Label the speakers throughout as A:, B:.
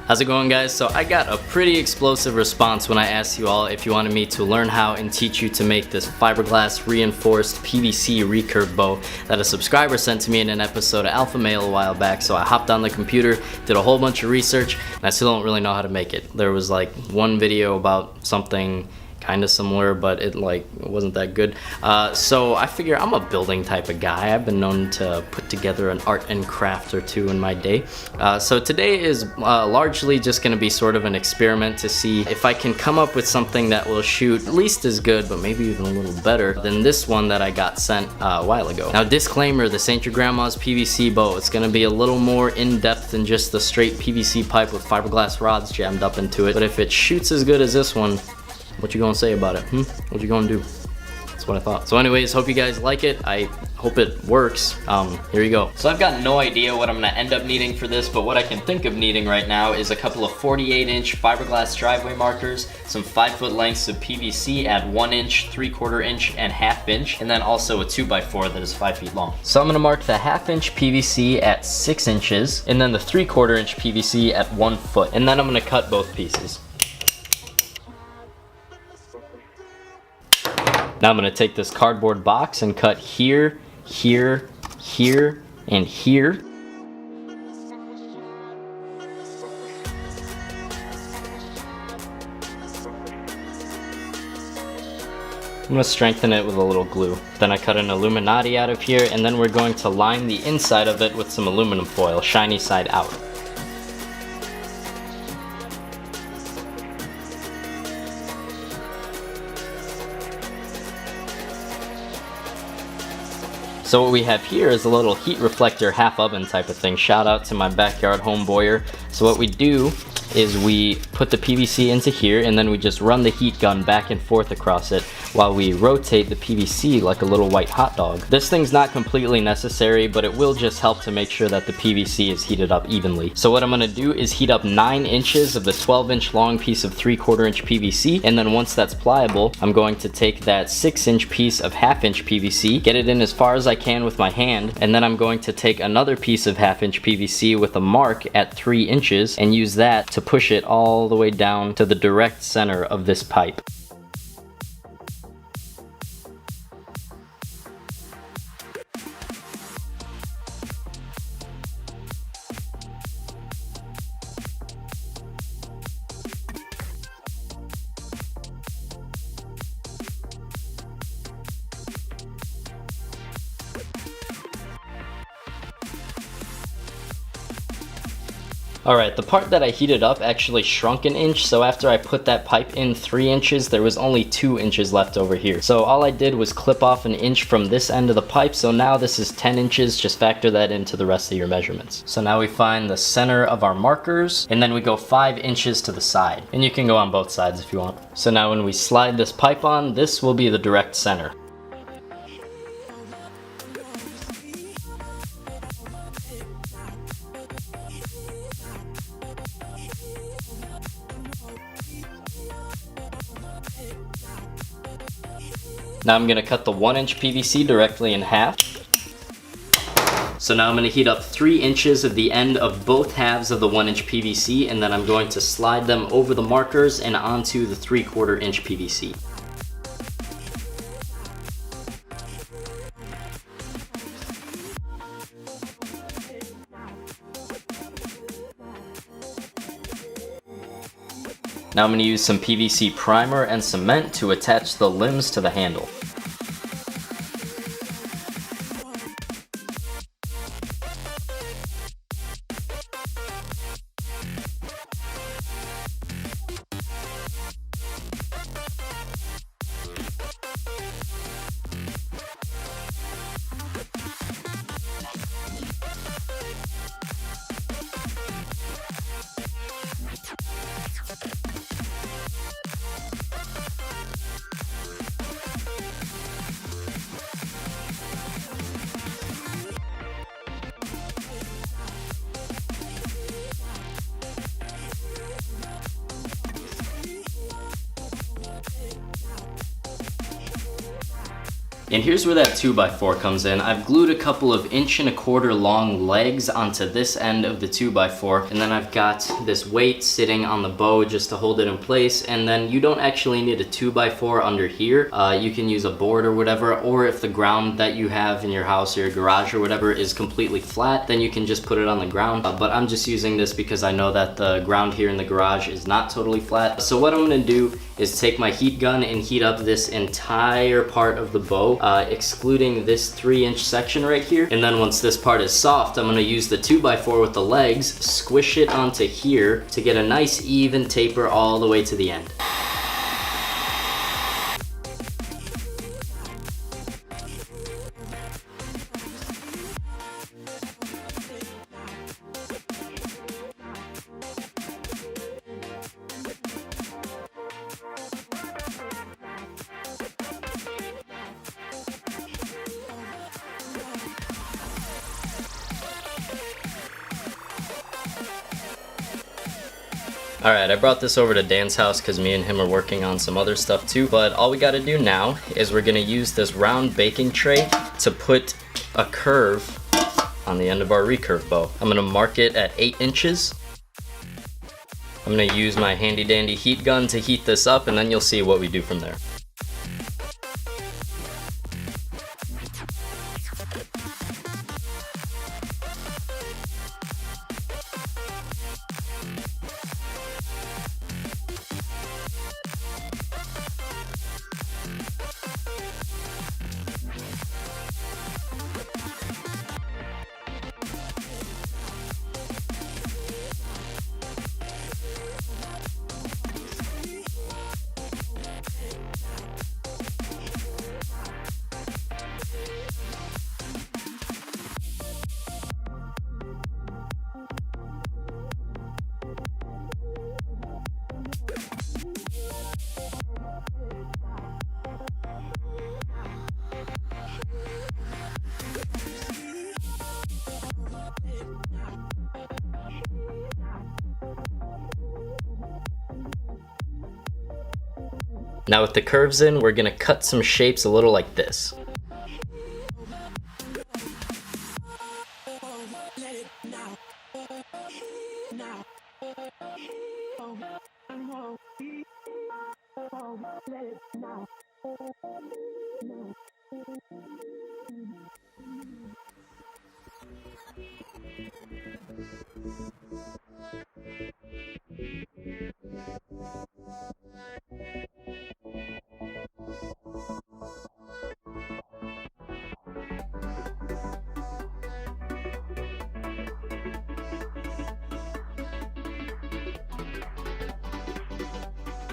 A: How's it going, guys? So I got a pretty explosive response when I asked you all if you wanted me to learn how and teach you to make this fiberglass reinforced PVC recurve bow that a subscriber sent to me in an episode of Alpha Male a while back. So I hopped on the computer, did a whole bunch of research, and I still don't really know how to make it. There was like one video about something kind of similar, but it wasn't that good. So I figure I'm a building type of guy. I've been known to put together an art and craft or two in my day. So today is largely just going to be sort of an experiment to see if I can come up with something that will shoot at least as good, but maybe even a little better than this one that I got sent a while ago. Now, disclaimer, this ain't your grandma's PVC bow. It's going to be a little more in-depth than just the straight PVC pipe with fiberglass rods jammed up into it. But if it shoots as good as this one, what you gonna say about it? What you gonna do? That's what I thought. So anyways, hope you guys like it. I hope it works. Here you go. So I've got no idea what I'm gonna end up needing for this, but what I can think of needing right now is a couple of 48-inch fiberglass driveway markers, some 5-foot lengths of PVC at 1 inch, 3/4 inch, and 1/2 inch, and then also a 2x4 that is 5 feet long. So I'm gonna mark the 1/2 inch PVC at 6 inches, and then the 3/4 inch PVC at 1 foot, and then I'm gonna cut both pieces. Now I'm going to take this cardboard box and cut here, here, here, and here. I'm going to strengthen it with a little glue. Then I cut an Illuminati out of here, and then we're going to line the inside of it with some aluminum foil, shiny side out. So what we have here is a little heat reflector half oven type of thing. Shout out to my backyard homeboyer. So what we do is we put the PVC into here, and then we just run the heat gun back and forth across it while we rotate the PVC like a little white hot dog. This thing's not completely necessary, but it will just help to make sure that the PVC is heated up evenly. So what I'm gonna do is heat up 9 inches of the 12-inch long piece of 3/4 inch PVC, and then once that's pliable, I'm going to take that 6-inch piece of 1/2 inch PVC, get it in as far as I can with my hand, and then I'm going to take another piece of 1/2 inch PVC with a mark at 3 inches and use that to push it all the way down to the direct center of this pipe. Alright, the part that I heated up actually shrunk an inch, so after I put that pipe in 3 inches, there was only 2 inches left over here. So all I did was clip off an inch from this end of the pipe, so now this is 10 inches, just factor that into the rest of your measurements. So now we find the center of our markers, and then we go 5 inches to the side. And you can go on both sides if you want. So now when we slide this pipe on, this will be the direct center. Now I'm going to cut the 1-inch PVC directly in half. So now I'm going to heat up 3 inches of the end of both halves of the 1-inch PVC, and then I'm going to slide them over the markers and onto the 3/4 inch PVC. Now I'm going to use some PVC primer and cement to attach the limbs to the handle. And here's where that 2x4 comes in. I've glued a couple of 1.25 inch long legs onto this end of the 2x4, and then I've got this weight sitting on the bow just to hold it in place. And then you don't actually need a 2x4 under here. You can use a board or whatever, or if the ground that you have in your house or your garage or whatever is completely flat, then you can just put it on the ground. But I'm just using this because I know that the ground here in the garage is not totally flat. So what I'm gonna do is take my heat gun and heat up this entire part of the bow, excluding this 3-inch section right here. And then once this part is soft, I'm gonna use the 2x4 with the legs, squish it onto here to get a nice even taper all the way to the end. Alright, I brought this over to Dan's house because me and him are working on some other stuff too, but all we gotta do now is we're gonna use this round baking tray to put a curve on the end of our recurve bow. I'm gonna mark it at 8 inches. I'm gonna use my handy dandy heat gun to heat this up, and then you'll see what we do from there. Now with the curves in, we're gonna cut some shapes a little like this.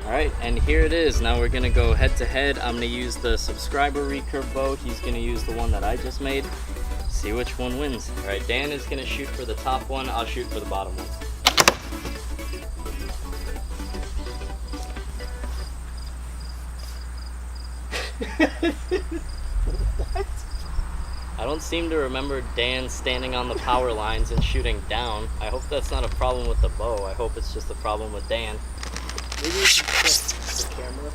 A: Alright, and here it is. Now we're gonna go head to head. I'm gonna use the subscriber recurve bow. He's gonna use the one that I just made. See which one wins. Alright, Dan is gonna shoot for the top one. I'll shoot for the bottom one. What? I don't seem to remember Dan standing on the power lines and shooting down. I hope that's not a problem with the bow. I hope it's just a problem with Dan.
B: Maybe we can check the camera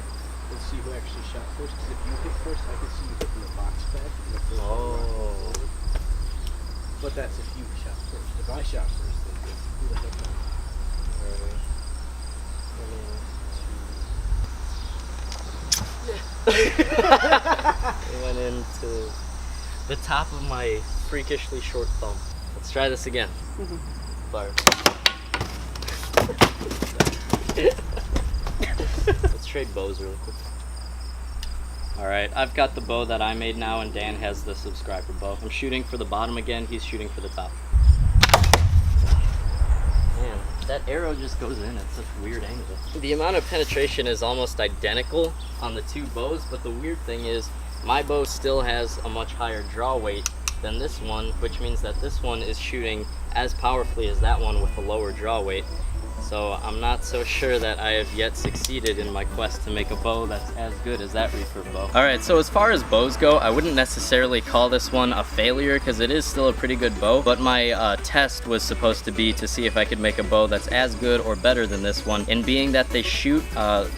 B: and see who actually shot first, because if you hit first, I can see you hitting the box back.
A: Oh.
B: But that's if you shot first. If I shot first, then who the heck knows?
A: It went into the top of my freakishly short thumb. Let's try this again. Fire. Let's trade bows really quick. Alright, I've got the bow that I made now, and Dan has the subscriber bow. I'm shooting for the bottom again, he's shooting for the top. Man, that arrow just goes in at such a weird angle. The amount of penetration is almost identical on the two bows, but the weird thing is my bow still has a much higher draw weight than this one, which means that this one is shooting as powerfully as that one with a lower draw weight. So I'm not so sure that I have yet succeeded in my quest to make a bow that's as good as that recurve bow. Alright, so as far as bows go, I wouldn't necessarily call this one a failure because it is still a pretty good bow, but my test was supposed to be to see if I could make a bow that's as good or better than this one. And being that they shoot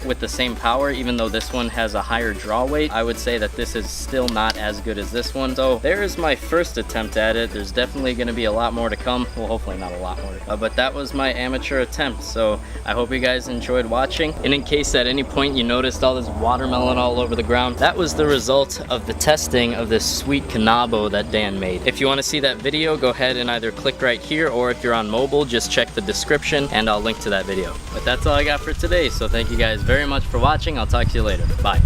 A: with the same power, even though this one has a higher draw weight, I would say that this is still not as good as this one. So there's my first attempt at it. There's definitely going to be a lot more to come. Well, hopefully not a lot more to come. But that was my amateur attempt. So I hope you guys enjoyed watching. And in case at any point you noticed all this watermelon all over the ground, that was the result of the testing of this sweet canabo that Dan made. If you want to see that video, go ahead and either click right here, or if you're on mobile, just check the description and I'll link to that video. But that's all I got for today. So thank you guys very much for watching. I'll talk to you later. Bye.